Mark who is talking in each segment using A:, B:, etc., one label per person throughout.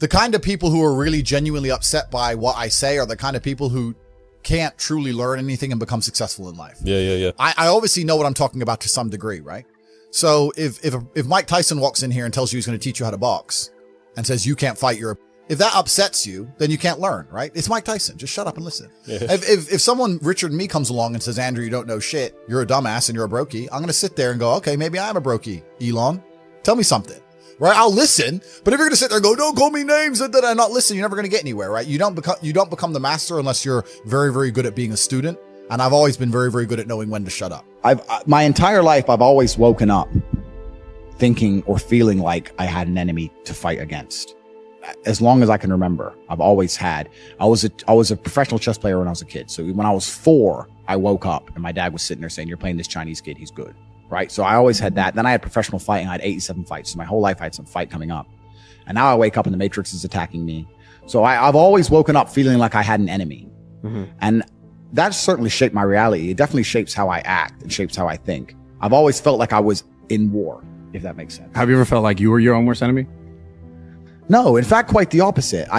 A: The kind of people who are really genuinely upset by what I say are the kind of people who can't truly learn anything and become successful in life.
B: Yeah.
A: I obviously know what I'm talking about to some degree, right? So if Mike Tyson walks in here and tells you he's going to teach you how to box and says you can't fight if that upsets you, then you can't learn, right? It's Mike Tyson. Just shut up and listen. Yeah. If someone, Richard Me, comes along and says, Andrew, you don't know shit, you're a dumbass and you're a brokey, I'm going to sit there and go, okay, maybe I'm a brokey, Elon. Tell me something. Right? I'll listen, but if you're going to sit there and go, don't call me names and then I not listen, you're never going to get anywhere, right? You don't become the master unless you're very, very good at being a student. And I've always been very, very good at knowing when to shut up.
C: My entire life, I've always woken up thinking or feeling like I had an enemy to fight against. As long as I can remember, I've always had. I was a professional chess player when I was a kid. So when I was 4, I woke up and my dad was sitting there saying, you're playing this Chinese kid, he's good. Right? So I always had that. Then I had professional fighting. I had 87 fights. So my whole life I had some fight coming up. And now I wake up and the Matrix is attacking me. So I've always woken up feeling like I had an enemy. Mm-hmm. And that certainly shaped my reality. It definitely shapes how I act and shapes how I think. I've always felt like I was in war, if that makes sense.
D: Have you ever felt like you were your own worst enemy?
C: No, in fact, quite the opposite.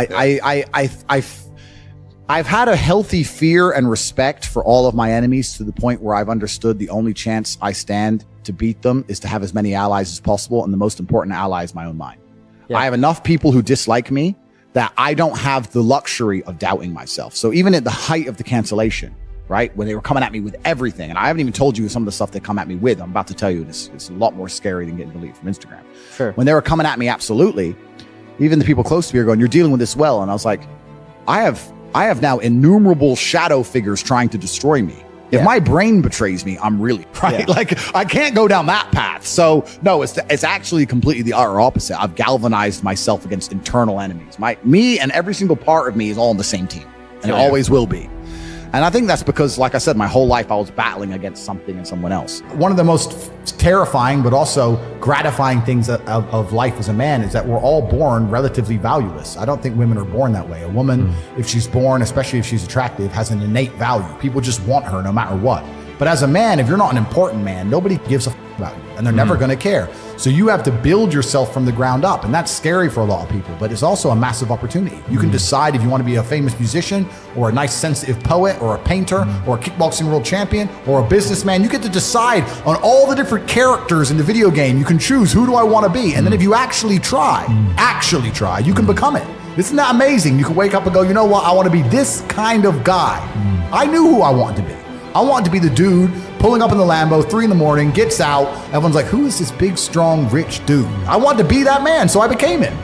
C: I've had a healthy fear and respect for all of my enemies to the point where I've understood the only chance I stand to beat them is to have as many allies as possible. And the most important ally is my own mind. Yeah. I have enough people who dislike me that I don't have the luxury of doubting myself. So even at the height of the cancellation, right, when they were coming at me with everything, and I haven't even told you some of the stuff they come at me with, I'm about to tell you, it's a lot more scary than getting deleted from Instagram.
E: Sure.
C: When they were coming at me, absolutely, even the people close to me are going, you're dealing with this well. And I was like, I have now innumerable shadow figures trying to destroy me. If my brain betrays me, I'm really right. Yeah. Like I can't go down that path. So no, it's actually completely the utter opposite. I've galvanized myself against internal enemies. Me and every single part of me is all on the same team, and it always will be. And I think that's because, like I said, my whole life I was battling against something and someone else.
F: One of the most terrifying but also gratifying things of life as a man is that we're all born relatively valueless. I don't think women are born that way. A woman, if she's born, especially if she's attractive, has an innate value. People just want her no matter what. But as a man, if you're not an important man, nobody gives a about you, and they're never going to care. So you have to build yourself from the ground up, and that's scary for a lot of people, but it's also a massive opportunity. You can decide if you want to be a famous musician or a nice sensitive poet or a painter or a kickboxing world champion or a businessman. You get to decide on all the different characters in the video game. You can choose, who do I want to be? And then if you actually try, you can become it. Isn't that amazing? You can wake up and go, you know what? I want to be this kind of guy. I knew who I wanted to be. I wanted to be the dude pulling up in the Lambo, 3 a.m, gets out. Everyone's like, who is this big, strong, rich dude? I wanted to be that man, so I became him.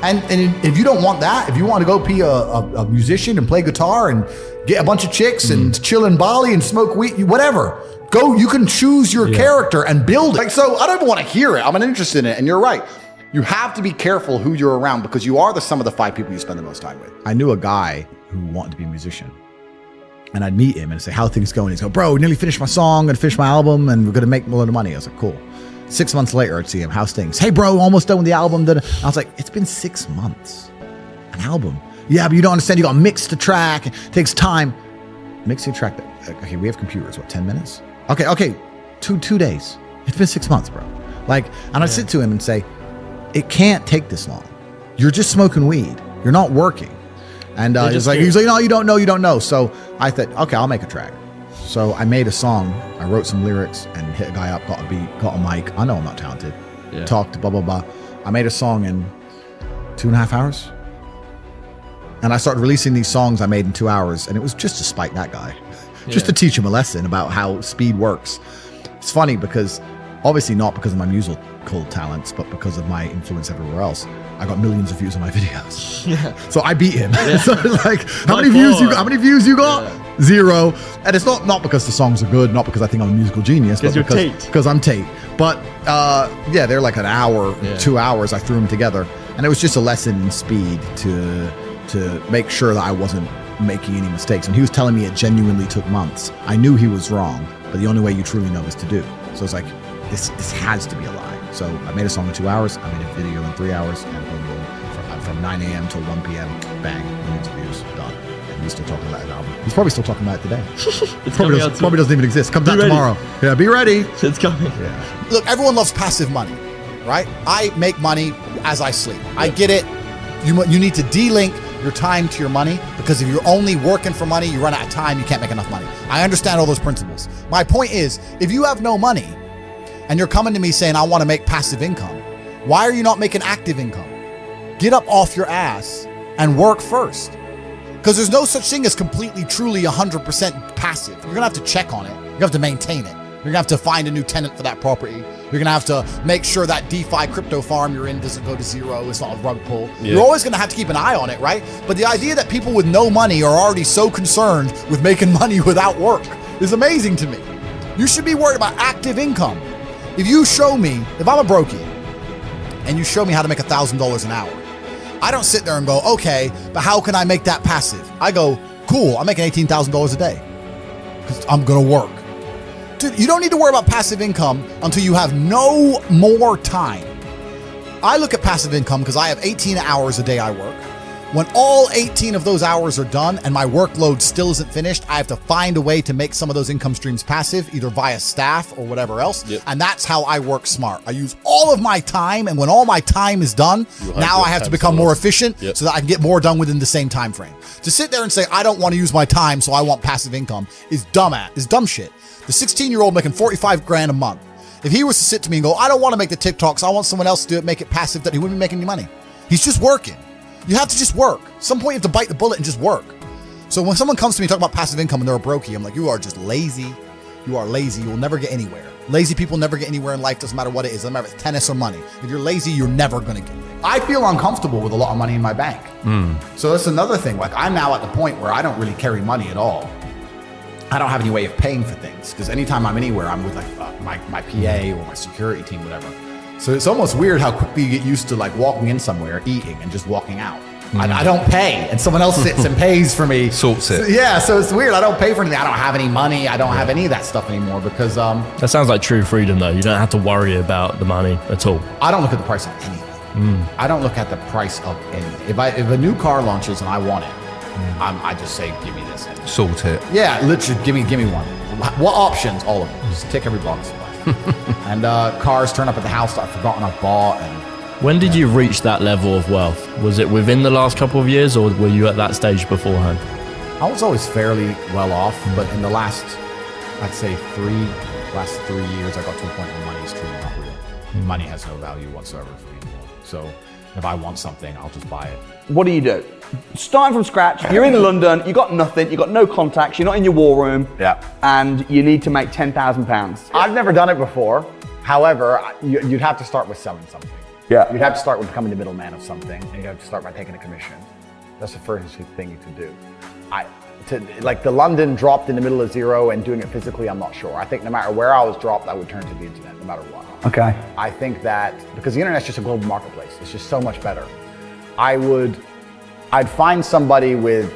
F: And if you don't want that, if you want to go be a musician and play guitar and get a bunch of chicks and chill in Bali and smoke weed, whatever, go, you can choose your character and build it. Like, so I don't even want to hear it. I'm interested in it. And you're right. You have to be careful who you're around because you are the sum of the 5 people you spend the most time with. I knew a guy who wanted to be a musician. And I'd meet him and say, how are things going? He'd go, bro, nearly finished my song, gonna finish my album, and we're gonna make a lot of money. I was like, cool. 6 months later, I'd see him, how's things? Hey, bro, almost done with the album. I was like, it's been 6 months. An album? Yeah, but you don't understand. You gotta mix the track. It takes time. Mixing a track. Okay, we have computers. What, 10 minutes? Okay. Two days. It's been 6 months, bro. Like, and I'd sit to him and say, it can't take this long. You're just smoking weed. You're not working. And he's like, no, you don't know. So I thought, okay, I'll make a track. So I made a song. I wrote some lyrics and hit a guy up, got a beat, got a mic. I know I'm not talented. Yeah. Talked, blah, blah, blah. I made a song in 2.5 hours. And I started releasing these songs I made in 2 hours. And it was just to spite that guy, just to teach him a lesson about how speed works. It's funny because obviously not because of my musical talents, but because of my influence everywhere else. I got millions of views on my videos. Yeah. So I beat him. Yeah. So it's like, how many views you got? Yeah. 0. And it's not because the songs are good, not because I think I'm a musical genius, but because I'm Tate. But they're like an hour, 2 hours. I threw them together, and it was just a lesson in speed to make sure that I wasn't making any mistakes. And he was telling me it genuinely took months. I knew he was wrong, but the only way you truly know is to do. So it's like, this has to be a lie. So I made a song in 2 hours. I made a video in 3 hours, and boom, from 9 a.m. till 1 p.m. Bang, millions of views, done. And he's still talking about his album. He's probably still talking about it today. Probably doesn't even exist. Comes out tomorrow. Yeah, be ready.
E: It's coming.
A: Yeah. Look, everyone loves passive money, right? I make money as I sleep. I get it. You need to de-link your time to your money, because if you're only working for money, you run out of time, you can't make enough money. I understand all those principles. My point is, if you have no money and you're coming to me saying, I want to make passive income, why are you not making active income? Get up off your ass and work first. Because there's no such thing as completely, truly 100% passive. You're gonna have to check on it. You're gonna have to maintain it. You're gonna have to find a new tenant for that property. You're gonna have to make sure that DeFi crypto farm you're in doesn't go to zero. It's not a rug pull. Yeah. You're always gonna have to keep an eye on it, right? But the idea that people with no money are already so concerned with making money without work is amazing to me. You should be worried about active income. If you show me, if I'm a brokey and you show me how to make $1,000 an hour, I don't sit there and go, okay, but how can I make that passive? I go, cool, I'm making $18,000 a day because I'm gonna work. Dude, you don't need to worry about passive income until you have no more time. I look at passive income because I have 18 hours a day I work. When all 18 of those hours are done and my workload still isn't finished, I have to find a way to make some of those income streams passive, either via staff or whatever else. Yep. And that's how I work smart. I use all of my time, and when all my time is done, now I have to become more efficient so that I can get more done within the same time frame. To sit there and say, I don't want to use my time, so I want passive income is dumb shit. The 16-year-old making 45 grand a month, if he was to sit to me and go, I don't want to make the TikToks, I want someone else to do it, make it passive, that he wouldn't be making any money. He's just working. You have to just work. At some point you have to bite the bullet and just work. So when someone comes to me talking about passive income and they're a brokey, I'm like, you are just lazy. You are lazy. You will never get anywhere. Lazy people never get anywhere in life. Doesn't matter what it is. Doesn't matter if it's tennis or money. If you're lazy, you're never going to get there.
F: I feel uncomfortable with a lot of money in my bank. So that's another thing. Like, I'm now at the point where I don't really carry money at all. I don't have any way of paying for things, because anytime I'm anywhere, I'm with like my PA or my security team, whatever. So it's almost weird how quickly you get used to like walking in somewhere, eating, and just walking out. I don't pay, and someone else sits and pays for me.
B: Sorts it.
F: So it's weird. I don't pay for anything. I don't have any money. I don't have any of that stuff anymore because
E: that sounds like true freedom, though. You don't have to worry about the money at all.
F: I don't look at the price of anything. I don't look at the price of anything. If a new car launches and I want it, I just say, give me this.
B: Sort it.
F: Yeah, literally, give me one. What options? All of them. Just tick every box. And cars turn up at the house that I've forgotten I've bought. And
E: when did you reach that level of wealth? Was it within the last couple of years, or were you at that stage beforehand?
F: I was always fairly well off, but in the last, I'd say 3 years, I got to a point where money is truly not real. Money has no value whatsoever for me anymore. So if I want something, I'll just buy it.
G: What do? Starting from scratch, you're in London, you got nothing, you got no contacts, you're not in your war room, and you need to make £10,000.
C: I've never done it before. However, you'd have to start with selling something.
G: Yeah.
C: You'd have to start with becoming the middleman of something, and you have to start by taking a commission. That's the first thing you could do. Like the London dropped in the middle of zero and doing it physically, I'm not sure. I think no matter where I was dropped, I would turn to the internet, no matter what.
G: Okay.
C: I think that because the internet's just a global marketplace, it's just so much better. I'd find somebody with,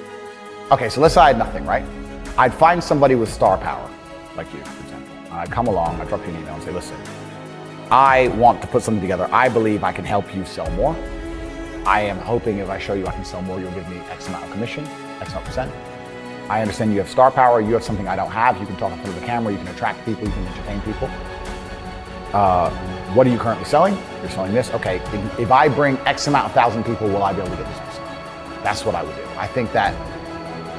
C: okay, so let's say I had nothing, right? I'd find somebody with star power, like you, for example. I'd come along, I'd drop you an email and say, listen, I want to put something together. I believe I can help you sell more. I am hoping if I show you I can sell more, you'll give me X amount of commission, X amount percent. I understand you have star power, you have something I don't have. You can talk in front of the camera, you can attract people, you can entertain people. What are you currently selling? You're selling this. Okay, if I bring X amount of 1,000 people, will I be able to get this percent? That's what I would do. I think that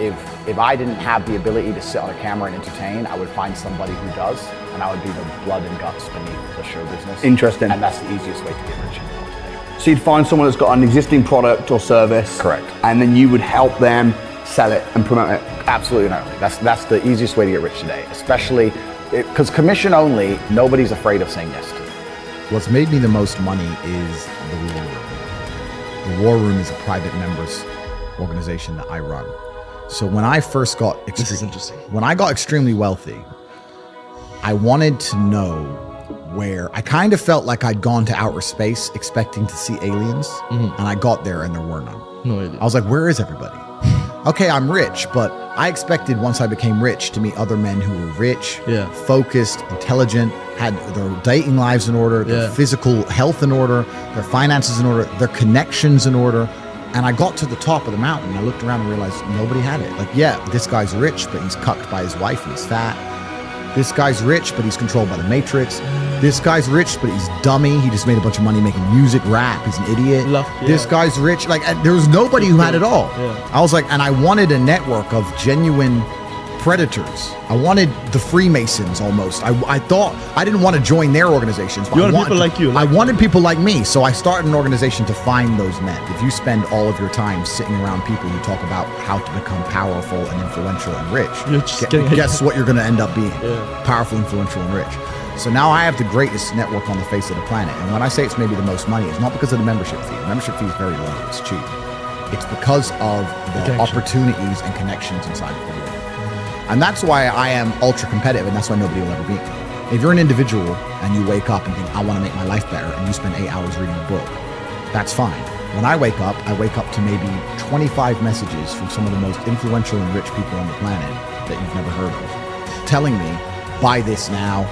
C: if I didn't have the ability to sit on a camera and entertain, I would find somebody who does, and I would be the blood and guts beneath the show business.
G: Interesting.
C: And that's the easiest way to get rich in the world today.
G: So you'd find someone that's got an existing product or service.
C: Correct.
G: And then you would help them sell it and promote it.
C: Absolutely not. That's the easiest way to get rich today, especially because commission only, nobody's afraid of saying yes to it.
F: What's made me the most money is the War Room. The War Room is a private members organization that I run. So when I first got when I got extremely wealthy, I wanted to know where I kind of felt like I'd gone to outer space expecting to see aliens, and I got there and there were none.
E: No idea.
F: I was like, where is everybody? Okay, I'm rich, but I expected once I became rich to meet other men who were rich, focused, intelligent, had their dating lives in order, their physical health in order, their finances in order, their connections in order. And I got to the top of the mountain and I looked around and realized nobody had it. Like, yeah, this guy's rich, but he's cucked by his wife and he's fat. This guy's rich, but he's controlled by the Matrix. This guy's rich, but he's dummy. He just made a bunch of money making music, rap. He's an idiot. This guy's rich. Like, there was nobody who had it all.
E: Yeah.
F: I was like, and I wanted a network of genuine predators. I wanted the Freemasons almost. I thought I didn't want to join their organizations. But
E: You wanted people like you,
F: I wanted people like me. So I started an organization to find those men. If you spend all of your time sitting around people who talk about how to become powerful and influential and rich, guess what you're going to end up being? Powerful, influential, and rich. So now I have the greatest network on the face of the planet. And when I say it's maybe the most money, it's not because of the membership fee. The membership fee is very low. It's cheap. It's because of the opportunities and connections inside of the world. And that's why I am ultra competitive, and that's why nobody will ever beat me. If you're an individual and you wake up and think, I want to make my life better, and you spend 8 hours reading a book, that's fine. When I wake up to maybe 25 messages from some of the most influential and rich people on the planet that you've never heard of, telling me, buy this now,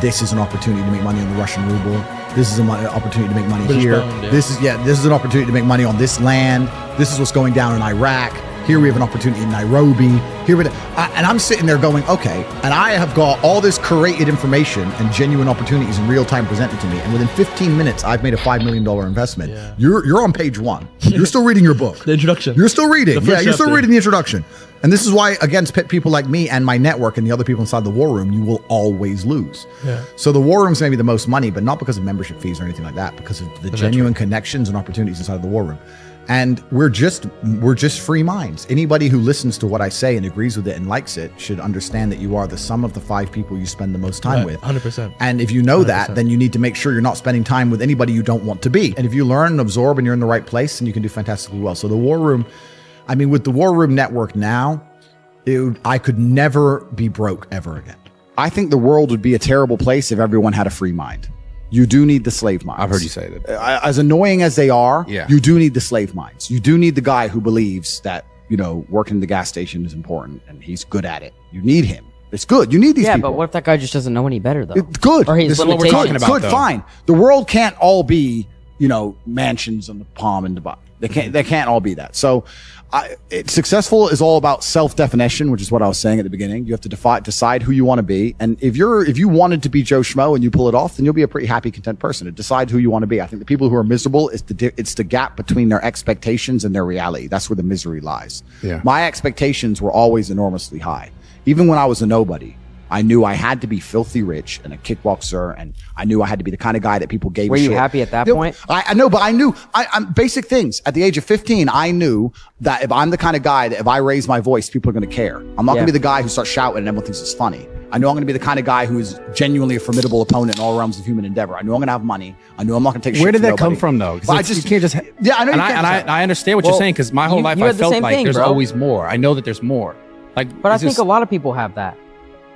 F: this is an opportunity to make money on the Russian ruble, this is an opportunity to make money here, this is an opportunity to make money on this land, this is what's going down in Iraq, here we have an opportunity in Nairobi, and I'm sitting there going, okay, and I have got all this curated information and genuine opportunities in real time presented to me, and within 15 minutes, I've made a $5 million investment. Yeah. You're on page 1. You're still reading your book.
E: The introduction.
F: You're still reading.
E: You're
F: still reading the introduction. And this is why, against people like me and my network and the other people inside the war room, you will always lose. Yeah. So the war room's maybe the most money, but not because of membership fees or anything like that, because of the genuine connections and opportunities inside of the war room. And we're just free minds. Anybody who listens to what I say and agrees with it and likes it should understand that you are the sum of the 5 people you spend the most time with.
E: 100%.
F: And if you know 100%. That, then you need to make sure you're not spending time with anybody you don't want to be. And if you learn and absorb and you're in the right place, then you can do fantastically well. So the war room, I mean, with the war room network now, I could never be broke ever again.
C: I think the world would be a terrible place if everyone had a free mind. You do need the slave minds.
D: I've heard you say that.
C: As annoying as they are, you do need the slave minds. You do need the guy who believes that, working in the gas station is important and he's good at it. You need him. It's good. You need these people.
B: Yeah, but what if that guy just doesn't know any better, though?
C: It's good.
B: Or he's
C: this is what we're talking about. Good, fine. The world can't all be, mansions on the palm in Dubai. They can't all be that. So successful is all about self-definition, which is what I was saying at the beginning. You have to decide who you want to be. And if you wanted to be Joe Schmo and you pull it off, then you'll be a pretty happy, content person. To decide who you want to be. I think the people who are miserable, it's the gap between their expectations and their reality. That's where the misery lies. Yeah. My expectations were always enormously high. Even when I was a nobody, I knew I had to be filthy rich and a kickboxer, and I knew I had to be the kind of guy that people gave a shit.
B: Were you happy at that point?
C: I know, but I knew I'm basic things. At the age of 15, I knew that if I'm the kind of guy that if I raise my voice, people are going to care. I'm not going to be the guy who starts shouting and everyone thinks it's funny. I know I'm going to be the kind of guy who is genuinely a formidable opponent in all realms of human endeavor. I know I'm going to have money. I know I'm not going to take shit.
D: Where did
C: from
D: that come from, though?
C: But you can't just. Yeah, I know.
D: I understand what you're saying, because my whole life I felt like there's always more. I know that there's more.
B: But I think a lot of people have that.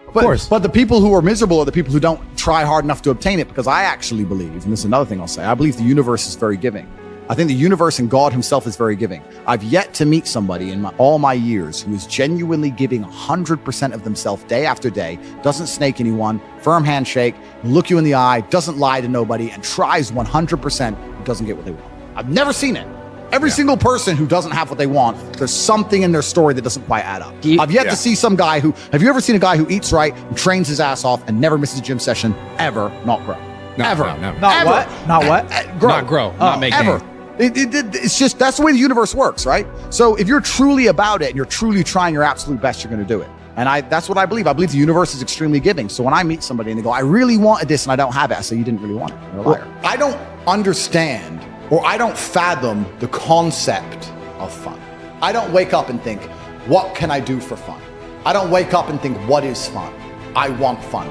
C: Of course. But the people who are miserable are the people who don't try hard enough to obtain it, because I actually believe, and this is another thing I'll say, I believe the universe is very giving. I think the universe and God himself is very giving. I've yet to meet somebody in all my years who is genuinely giving 100% of themselves day after day, doesn't snake anyone, firm handshake, look you in the eye, doesn't lie to nobody, and tries 100%, who doesn't get what they want. I've never seen it. Every single person who doesn't have what they want, there's something in their story that doesn't quite add up. I've yet to see some guy have you ever seen a guy who eats right and trains his ass off and never misses a gym session, ever not grow? Ever.
G: Not
C: ever.
G: what? Not what?
C: Grow.
D: Not grow. Not make
C: ever.
D: gain.
C: It's just, that's the way the universe works, right? So if you're truly about it and you're truly trying your absolute best, you're going to do it. And that's what I believe. I believe the universe is extremely giving. So when I meet somebody and they go, I really wanted this and I don't have it, I say, you didn't really want it. You're a liar.
F: Well, I don't understand, or I don't fathom the concept of fun. I don't wake up and think, what can I do for fun? I don't wake up and think, what is fun? I want fun.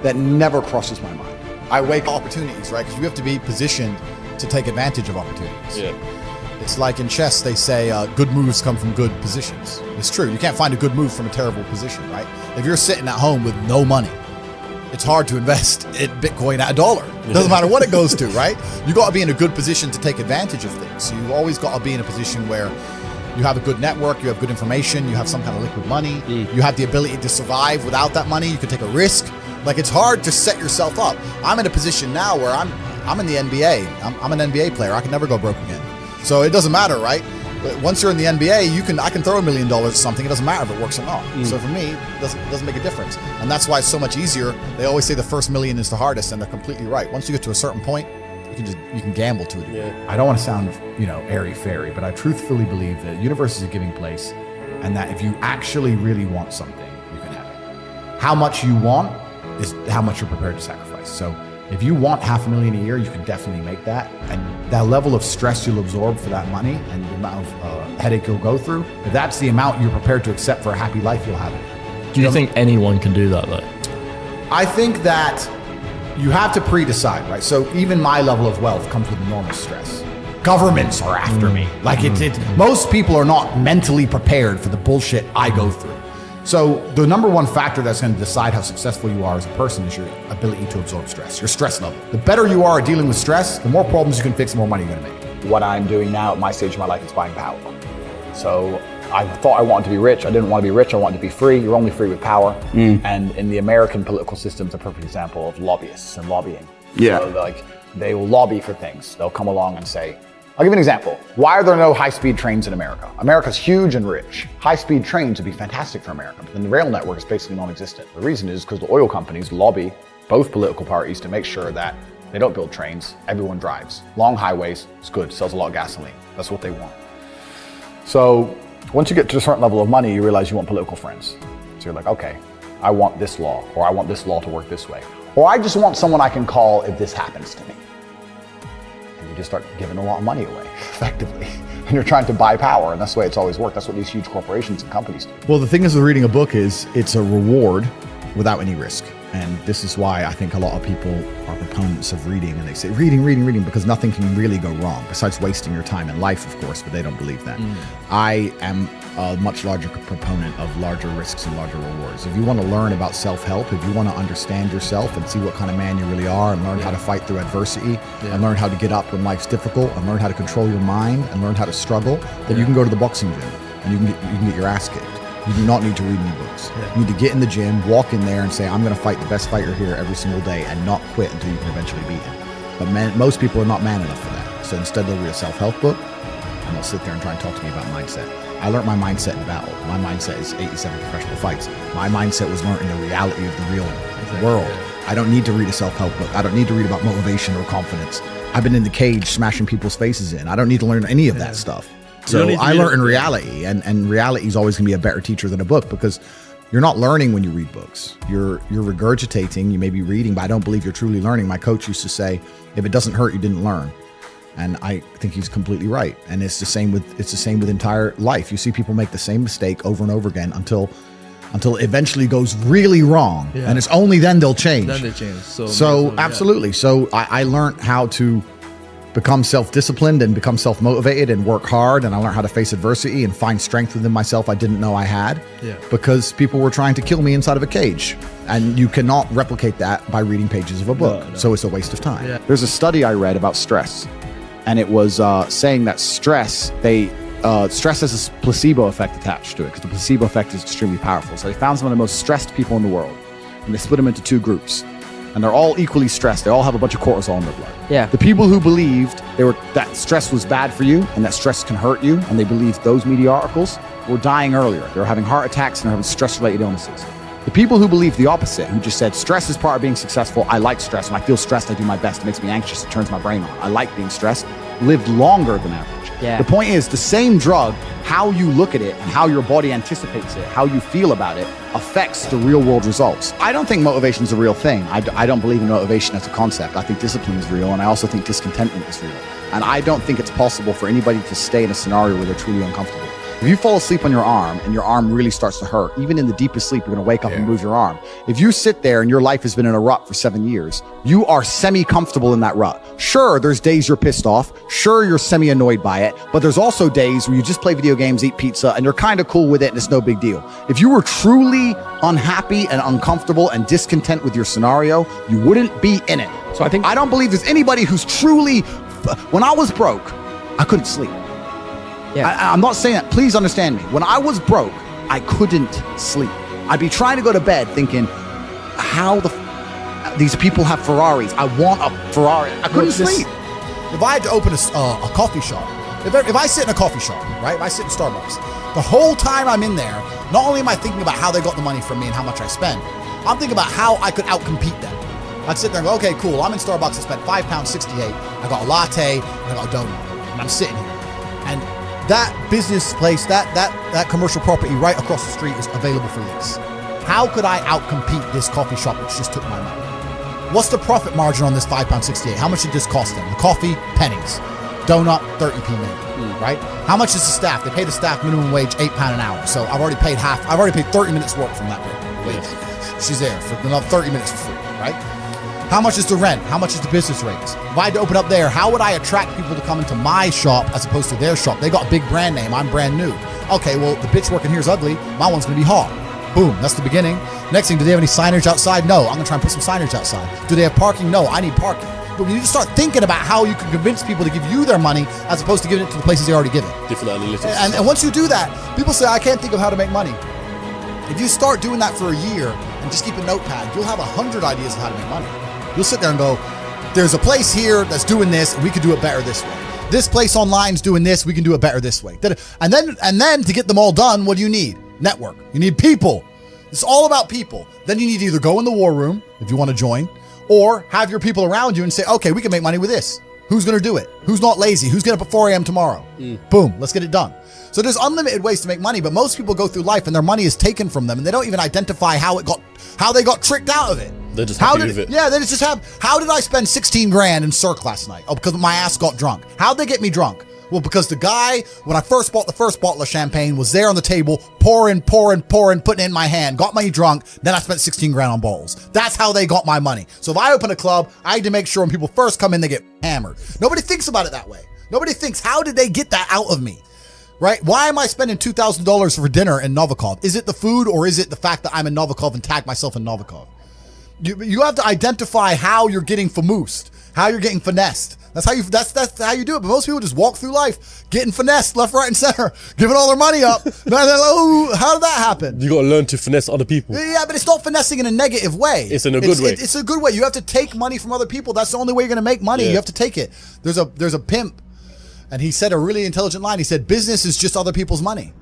F: That never crosses my mind. I wake up
A: opportunities, right? Because you have to be positioned to take advantage of opportunities. Yeah. It's like in chess, they say good moves come from good positions. It's true. You can't find a good move from a terrible position, right? If you're sitting at home with no money, it's hard to invest in Bitcoin at $1. It doesn't matter what it goes to, right? You got to be in a good position to take advantage of things. So you always got to be in a position where you have a good network, you have good information, you have some kind of liquid money, you have the ability to survive without that money, you can take a risk. Like, it's hard to set yourself up. I'm in a position now where I'm in the NBA. I'm an NBA player. I can never go broke again. So it doesn't matter, right? But once you're in the NBA, I can throw $1 million at something. It doesn't matter if it works or not. So for me, it doesn't make a difference. And that's why it's so much easier. They always say the first million is the hardest, and they're completely right. Once you get to a certain point, you can gamble to it.
F: Yeah. I don't want to sound, airy-fairy, but I truthfully believe that the universe is a giving place, and that if you actually really want something, you can have it. How much you want is how much you're prepared to sacrifice. So if you want $500,000 a year, you can definitely make that. And that level of stress you'll absorb for that money and the amount of headache you'll go through, if that's the amount you're prepared to accept for a happy life, you'll have it.
E: Do you think anyone can do that though?
F: I think that you have to pre-decide, right? So even my level of wealth comes with enormous stress. Governments are after me. Like most people are not mentally prepared for the bullshit I go through. So the number one factor that's going to decide how successful you are as a person is your ability to absorb stress, your stress level. The better you are at dealing with stress, the more problems you can fix, the more money you're going to make.
C: What I'm doing now at my stage of my life is buying power. So I thought I wanted to be rich. I didn't want to be rich. I wanted to be free. You're only free with power. And in the American political system, it's a perfect example of lobbyists and lobbying.
G: Yeah.
C: So they will lobby for things. They'll come along and say, I'll give you an example. Why are there no high-speed trains in America? America's huge and rich. High-speed trains would be fantastic for America, but the rail network is basically non-existent. The reason is because the oil companies lobby both political parties to make sure that they don't build trains, everyone drives. Long highways, it's good, sells a lot of gasoline. That's what they want. So once you get to a certain level of money, you realize you want political friends. So you're like, okay, I want this law, or I want this law to work this way. Or I just want someone I can call if this happens to me. And you just start giving a lot of money away, effectively. And you're trying to buy power, and that's the way it's always worked. That's what these huge corporations and companies do.
F: Well, the thing is with reading a book is it's a reward without any risk. And this is why I think a lot of people are proponents of reading, and they say reading, because nothing can really go wrong besides wasting your time in life, of course, but they don't believe that. I am a much larger proponent of larger risks and larger rewards. If you want to learn about self-help, if you want to understand yourself and see what kind of man you really are, and learn how to fight through adversity, and learn how to get up when life's difficult, and learn how to control your mind, and learn how to struggle, then you can go to the boxing gym and you can get your ass kicked. You do not need to read any books. You need to get in the gym, walk in there and say, I'm going to fight the best fighter here every single day, and not quit until you can eventually beat him. But most people are not man enough for that. So instead they'll read a self-help book, and they'll sit there and try and talk to me about mindset. I learned my mindset in battle. My mindset is 87 professional fights. My mindset was learning the reality of the real world. I don't need to read a self-help book. I don't need to read about motivation or confidence. I've been in the cage smashing people's faces in. I don't need to learn any of that stuff. So I learned in reality, and reality is always going to be a better teacher than a book, because you're not learning when you read books. You're regurgitating. You may be reading, but I don't believe you're truly learning. My coach used to say, if it doesn't hurt, you didn't learn. And I think he's completely right. And it's the same with entire life. You see people make the same mistake over and over again until it eventually goes really wrong. Yeah. And it's only then they'll change.
H: Then they change.
F: So absolutely. Yeah. So I learned how to become self-disciplined and become self-motivated and work hard. And I learned how to face adversity and find strength within myself I didn't know I had, because people were trying to kill me inside of a cage. And you cannot replicate that by reading pages of a book. No. So it's a waste of time.
C: Yeah. There's a study I read about stress, and it was saying that stress has a placebo effect attached to it, because the placebo effect is extremely powerful. So they found some of the most stressed people in the world, and they split them into two groups. And they're all equally stressed. They all have a bunch of cortisol in their blood.
B: Yeah.
C: The people who believed that stress was bad for you and that stress can hurt you, and they believed those media articles, were dying earlier. They were having heart attacks and they were having stress-related illnesses. The people who believed the opposite, who just said, stress is part of being successful, I like stress. When I feel stressed, I do my best. It makes me anxious. It turns my brain on. I like being stressed, lived longer than average.
B: Yeah.
C: The point is, the same drug, how you look at it and how your body anticipates it, how you feel about it, affects the real world results. I don't think motivation is a real thing. I don't believe in motivation as a concept. I think discipline is real, and I also think discontentment is real. And I don't think it's possible for anybody to stay in a scenario where they're truly uncomfortable. If you fall asleep on your arm and your arm really starts to hurt, even in the deepest sleep, you're going to wake up and move your arm. If you sit there and your life has been in a rut for 7 years, you are semi-comfortable in that rut. Sure, there's days you're pissed off. Sure, you're semi-annoyed by it. But there's also days where you just play video games, eat pizza, and you're kind of cool with it and it's no big deal. If you were truly unhappy and uncomfortable and discontent with your scenario, you wouldn't be in it. So I don't believe there's anybody who's truly... When I was broke, I couldn't sleep.
B: Yeah.
C: I'm not saying that. Please understand me. When I was broke, I couldn't sleep. I'd be trying to go to bed thinking, how these people have Ferraris. I want a Ferrari. I couldn't sleep.
A: If I had to open a coffee shop If I sit in a coffee shop, right? If I sit in Starbucks, the whole time I'm in there, not only am I thinking about how they got the money from me and how much I spend, I'm thinking about how I could outcompete them. I'd sit there and go, okay, cool. I'm in Starbucks. I spent £5.68. I got a latte and I got a donut, and I'm sitting here. And that business place, that commercial property right across the street is available for lease. How could I outcompete this coffee shop which just took my money? What's the profit margin on this £5.68? How much did this cost them? The coffee, pennies. Donut, 30p maybe, right? How much is the staff? They pay the staff minimum wage £8 an hour. So I've already paid 30 minutes work from that lady. She's there for another 30 minutes for free, right? How much is the rent? How much is the business rates? If I had to open up there, how would I attract people to come into my shop as opposed to their shop? They got a big brand name. I'm brand new. Okay, well, the bitch working here is ugly. My one's going to be hot. Boom, that's the beginning. Next thing, do they have any signage outside? No, I'm going to try and put some signage outside. Do they have parking? No, I need parking. But we need to start thinking about how you can convince people to give you their money as opposed to giving it to the places they already give it.
H: Different analytics.
A: And once you do that, people say, I can't think of how to make money. If you start doing that for a year and just keep a notepad, you'll have 100 ideas of how to make money. You'll sit there and go, there's a place here that's doing this, and we could do it better this way. This place online's doing this, we can do it better this way. And then to get them all done, what do you need? Network. You need people. It's all about people. Then you need to either go in the war room if you want to join, or have your people around you and say, okay, we can make money with this. Who's going to do it? Who's not lazy? Who's getting up at 4 a.m. tomorrow? Boom, let's get it done. So there's unlimited ways to make money, but most people go through life and their money is taken from them and they don't even identify how they got tricked out of it.
H: They're just happy with it.
A: Yeah, they just have, how did I spend 16 grand in Cirque last night? Oh, because my ass got drunk. How'd they get me drunk? Well, because the guy, when I first bought the first bottle of champagne, was there on the table, pouring, putting it in my hand, got me drunk, then I spent 16 grand on bottles. That's how they got my money. So if I open a club, I need to make sure when people first come in, they get hammered. Nobody thinks about it that way. Nobody thinks, how did they get that out of me? Right? Why am I spending $2,000 for dinner in Novikov? Is it the food or is it the fact that I'm in Novikov and tag myself in Novikov? You have to identify how you're getting famoosed, how you're getting finessed. That's how you do it. But most people just walk through life getting finessed left, right, and center, giving all their money up. And they're like, oh, how did that happen?
H: You got to learn to finesse other people.
A: Yeah, but it's not finessing in a negative way.
H: It's in a good way.
A: It's a good way. You have to take money from other people. That's the only way you're going to make money.
H: Yeah.
A: You have to take it. There's a pimp, and he said a really intelligent line. He said, business is just other people's money.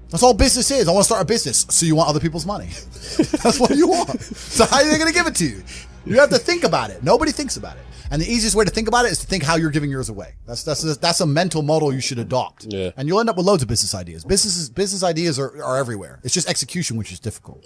A: That's all business is. I want to start a business. So you want other people's money. That's what you want. So how are they going to give it to you? You have to think about it. Nobody thinks about it. And the easiest way to think about it is to think how you're giving yours away. That's a mental model you should adopt.
H: Yeah.
A: And you'll end up with loads of business ideas. Business ideas are everywhere. It's just execution which is difficult.